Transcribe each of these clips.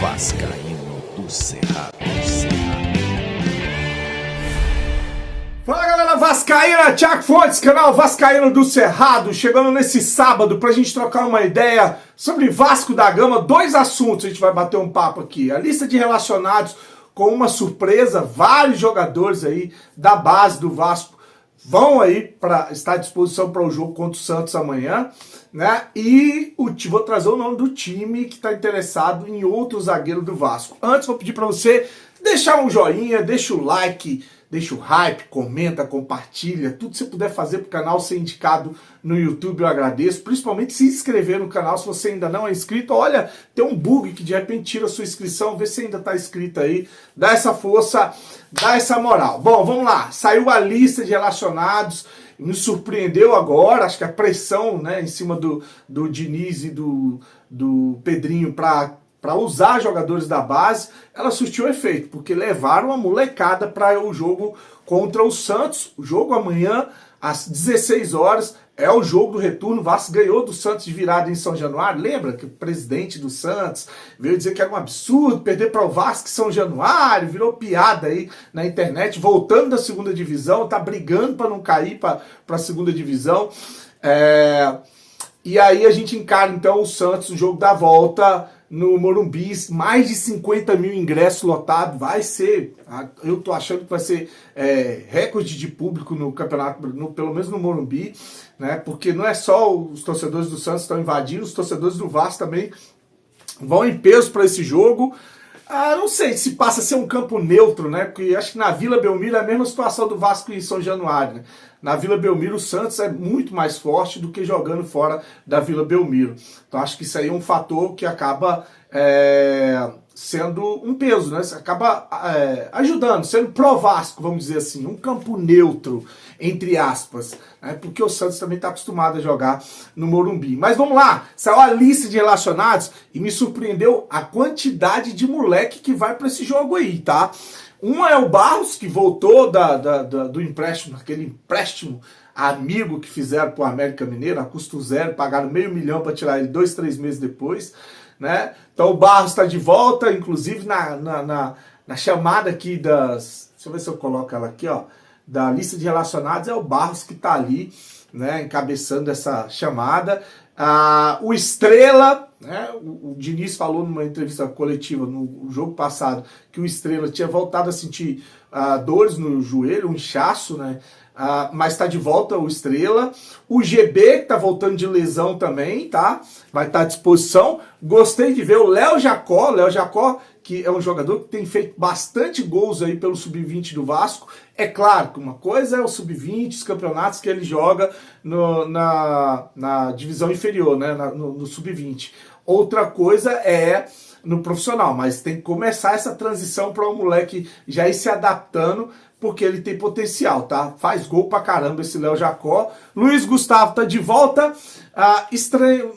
Vascaíno do Cerrado. Fala galera vascaína, Thiago Fontes, canal Vascaíno do Cerrado, chegando nesse sábado pra gente trocar uma ideia sobre Vasco da Gama. Dois assuntos a gente vai bater um papo aqui: a lista de relacionados com uma surpresa, vários jogadores aí da base do Vasco vão aí para estar à disposição para o jogo contra o Santos amanhã, né? E vou trazer o nome do time que está interessado em outro zagueiro do Vasco. Antes, vou pedir para você deixar um joinha, deixa o like, deixa o hype, comenta, compartilha, tudo que você puder fazer para o canal ser indicado no YouTube eu agradeço, principalmente se inscrever no canal se você ainda não é inscrito. Olha, tem um bug que de repente tira a sua inscrição, vê se ainda está inscrito aí, dá essa força, dá essa moral. Bom, vamos lá, saiu a lista de relacionados, me surpreendeu agora, acho que a pressão, né, em cima do Diniz e do Pedrinho para usar jogadores da base, ela surtiu efeito, porque levaram a molecada para o jogo contra o Santos. O jogo amanhã, às 16 horas, é o jogo do retorno. O Vasco ganhou do Santos de virada em São Januário. Lembra que o presidente do Santos veio dizer que era um absurdo perder para o Vasco em São Januário, virou piada aí na internet, voltando da segunda divisão, tá brigando para não cair para a segunda divisão. E aí a gente encara então o Santos, o jogo da volta no Morumbi, mais de 50 mil ingressos lotados, vai ser, eu tô achando que vai ser recorde de público no campeonato, pelo menos no Morumbi, né? Porque não é só os torcedores do Santos que estão invadindo, os torcedores do Vasco também vão em peso para esse jogo. Não sei se passa a ser um campo neutro, né? Porque acho que na Vila Belmiro é a mesma situação do Vasco em São Januário, né? Na Vila Belmiro o Santos é muito mais forte do que jogando fora da Vila Belmiro. Então acho que isso aí é um fator que acaba sendo um peso, né? Você acaba ajudando, sendo pró-Vasco, vamos dizer assim, um campo neutro, entre aspas, né? Porque o Santos também está acostumado a jogar no Morumbi. Mas vamos lá, saiu a lista de relacionados e me surpreendeu a quantidade de moleque que vai para esse jogo aí, tá? Um é o Barros, que voltou do empréstimo, aquele empréstimo amigo que fizeram para o América Mineiro, a custo zero, pagaram R$500 mil para tirar ele 2, 3 meses depois, né? Então o Barros está de volta, inclusive na chamada aqui das... Deixa eu ver se eu coloco ela aqui, ó. Da lista de relacionados é o Barros que está ali, né, encabeçando essa chamada. O Estrela, né, o Diniz falou numa entrevista coletiva no jogo passado que o Estrela tinha voltado a sentir dores no joelho, um inchaço, né, mas está de volta o Estrela. O GB, que está voltando de lesão também, tá? Vai estar à disposição. Gostei de ver o Léo Jacó, que é um jogador que tem feito bastante gols aí pelo Sub-20 do Vasco. É claro que uma coisa é o Sub-20, os campeonatos que ele joga na divisão inferior, né, no Sub-20. Outra coisa é no profissional, mas tem que começar essa transição para o moleque já ir se adaptando, porque ele tem potencial, tá? Faz gol pra caramba esse Léo Jacó. Luiz Gustavo tá de volta. Estranho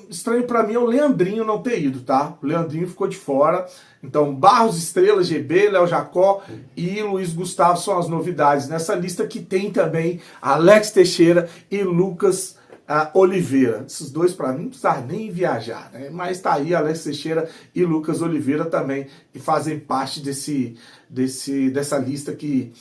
pra mim é o Leandrinho não ter ido, tá? O Leandrinho ficou de fora. Então, Barros, Estrela, GB, Léo Jacó e Luiz Gustavo são as novidades nessa lista, que tem também Alex Teixeira e Lucas Oliveira. Esses dois, para mim, não precisam nem viajar, né? Mas tá aí Alex Teixeira e Lucas Oliveira também, que fazem parte dessa lista que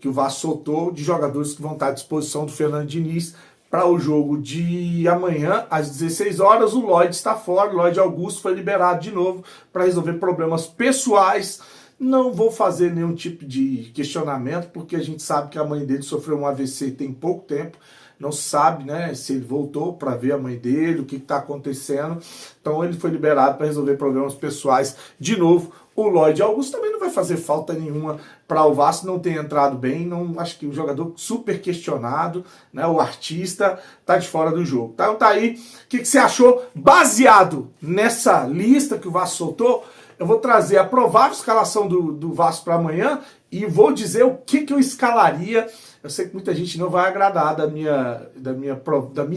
o Vasco soltou, de jogadores que vão estar à disposição do Fernando Diniz para o jogo de amanhã, às 16 horas. O Lloyd está fora, o Lloyd Augusto foi liberado de novo para resolver problemas pessoais. Não vou fazer nenhum tipo de questionamento, porque a gente sabe que a mãe dele sofreu um AVC tem pouco tempo. Não se sabe, né, se ele voltou para ver a mãe dele, o que está acontecendo. Então ele foi liberado para resolver problemas pessoais de novo. O Lloyd Augusto também não vai fazer falta nenhuma para o Vasco, não tem entrado bem. Não, acho que o jogador super questionado, né, o artista, tá de fora do jogo. Então tá aí, o que você achou? Baseado nessa lista que o Vasco soltou, eu vou trazer a provável escalação do Vasco para amanhã e vou dizer o que eu escalaria. Eu sei que muita gente não vai agradar da minha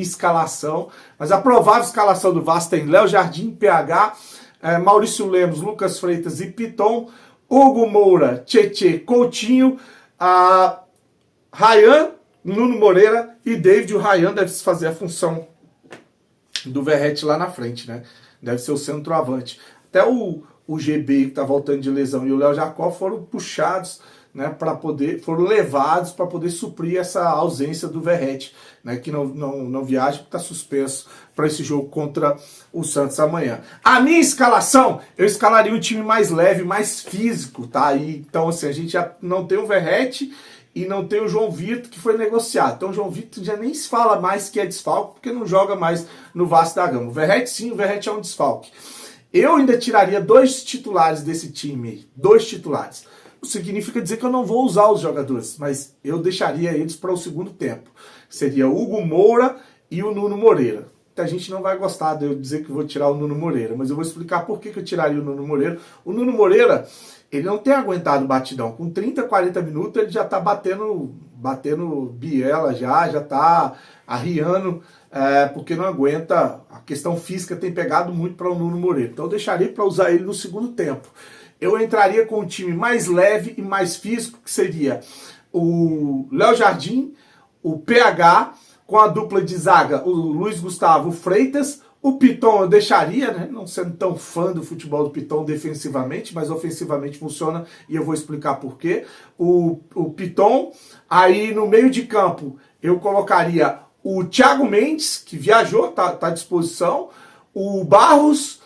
escalação, mas a provável escalação do Vasco tem Léo Jardim, PH, Maurício Lemos, Lucas Freitas e Piton, Hugo Moura, Tietê, Coutinho, Ryan, Nuno Moreira e David. O Ryan deve fazer a função do Verratti lá na frente, né? Deve ser o centroavante. Até o o GB, que está voltando de lesão, e o Léo Jacó foram puxados, né, foram levados para poder suprir essa ausência do Verratti, né, que não viaja porque está suspenso para esse jogo contra o Santos amanhã. A minha escalação, eu escalaria um time mais leve, mais físico, tá? Então, assim, a gente já não tem o Verratti e não tem o João Vitor, que foi negociado. Então o João Vitor já nem se fala mais que é desfalque, porque não joga mais no Vasco da Gama. O Verratti sim, o Verratti é um desfalque. Eu ainda tiraria 2 titulares desse time, 2 titulares. Isso significa dizer que eu não vou usar os jogadores, mas eu deixaria eles para o segundo tempo. Seria o Hugo Moura e o Nuno Moreira. Muita gente não vai gostar de eu dizer que eu vou tirar o Nuno Moreira, mas eu vou explicar por que eu tiraria o Nuno Moreira. O Nuno Moreira, ele não tem aguentado o batidão. Com 30, 40 minutos ele já está batendo biela, já está arriando, porque não aguenta. A questão física tem pegado muito para o Nuno Moreira. Então eu deixaria para usar ele no segundo tempo. Eu entraria com um time mais leve e mais físico, que seria o Léo Jardim, o PH, com a dupla de zaga, o Luiz Gustavo Freitas. O Piton eu deixaria, né? Não sendo tão fã do futebol do Piton defensivamente, mas ofensivamente funciona e eu vou explicar por quê. O Piton, aí no meio de campo eu colocaria o Thiago Mendes, que viajou, tá à disposição, o Barros,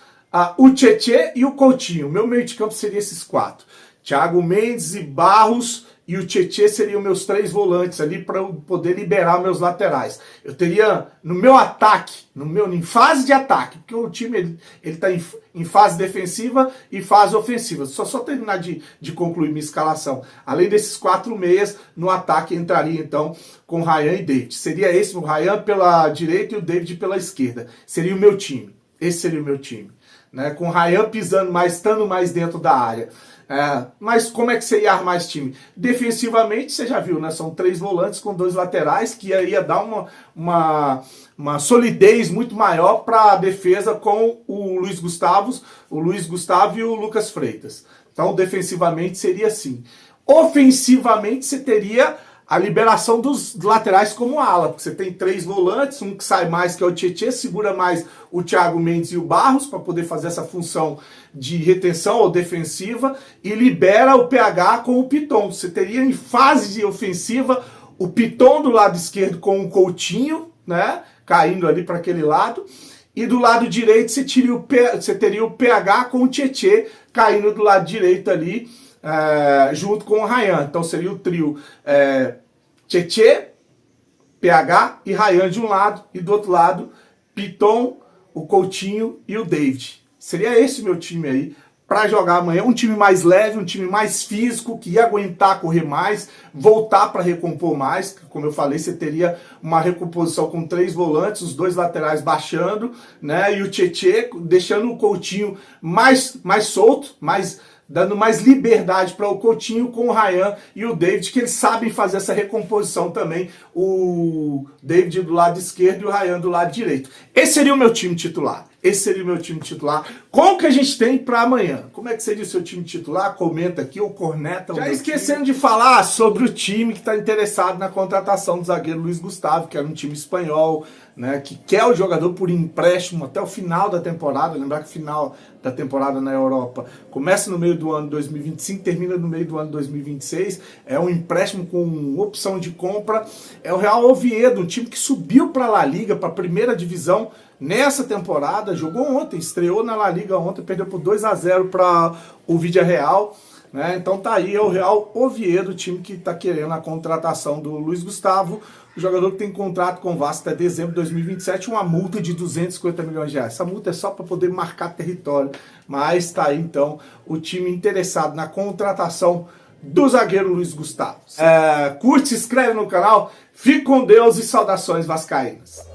o Tietê e o Coutinho. O meu meio de campo seria esses 4. Thiago Mendes e Barros e o Tietê seriam meus 3 volantes ali para eu poder liberar meus laterais. Eu teria no meu ataque, em fase de ataque, porque o time ele tá em fase defensiva e fase ofensiva. Só terminar de concluir minha escalação. Além desses 4 meias, no ataque entraria então com Ryan e David. Seria esse, o Ryan pela direita e o David pela esquerda. Seria o meu time. Esse seria o meu time. Né, com o Ryan pisando mais, estando mais dentro da área. Mas como é que você ia armar esse time? Defensivamente, você já viu, né? São 3 volantes com 2 laterais, que ia dar uma solidez muito maior para a defesa com o Luiz Gustavo e o Lucas Freitas. Então, defensivamente seria assim. Ofensivamente, você teria a liberação dos laterais como ala, porque você tem 3 volantes, um que sai mais, que é o Tietê, segura mais o Thiago Mendes e o Barros, para poder fazer essa função de retenção ou defensiva, e libera o PH com o Piton. Você teria em fase de ofensiva o Piton do lado esquerdo com o Coutinho, né, caindo ali para aquele lado, e do lado direito você teria o PH com o Tietê caindo do lado direito ali, junto com o Ryan. Então seria o trio Tietê, PH e Ryan de um lado, e do outro lado Piton, o Coutinho e o David. Seria esse meu time aí para jogar amanhã. Um time mais leve, um time mais físico, que ia aguentar correr mais, voltar para recompor mais. Como eu falei, você teria uma recomposição com 3 volantes, os 2 laterais baixando, né? E o Tietê deixando o Coutinho mais solto, dando mais liberdade para o Coutinho com o Ryan e o David, que eles sabem fazer essa recomposição também. O David do lado esquerdo e o Ryan do lado direito. Esse seria o meu time titular. Esse seria o meu time titular. Como que a gente tem para amanhã? Como é que seria o seu time titular? Comenta aqui ou corneta. Já esquecendo de falar sobre o time que está interessado na contratação do zagueiro Luiz Gustavo, que era um time espanhol, né, que quer o jogador por empréstimo até o final da temporada. Lembrar que o final da temporada na Europa começa no meio do ano 2025, termina no meio do ano 2026. É um empréstimo com opção de compra. É o Real Oviedo, um time que subiu para a La Liga, para a primeira divisão nessa temporada. Jogou ontem, estreou na La Liga ontem, perdeu por 2-0 para o Villarreal. Né? Então tá aí, é o Real Oviedo, o time que está querendo a contratação do Luiz Gustavo, o jogador que tem contrato com o Vasco até dezembro de 2027, uma multa de 250 milhões de reais. Essa multa é só para poder marcar território, mas está aí então o time interessado na contratação do zagueiro Luiz Gustavo. Curte, se inscreve no canal, fique com Deus e saudações vascaínas.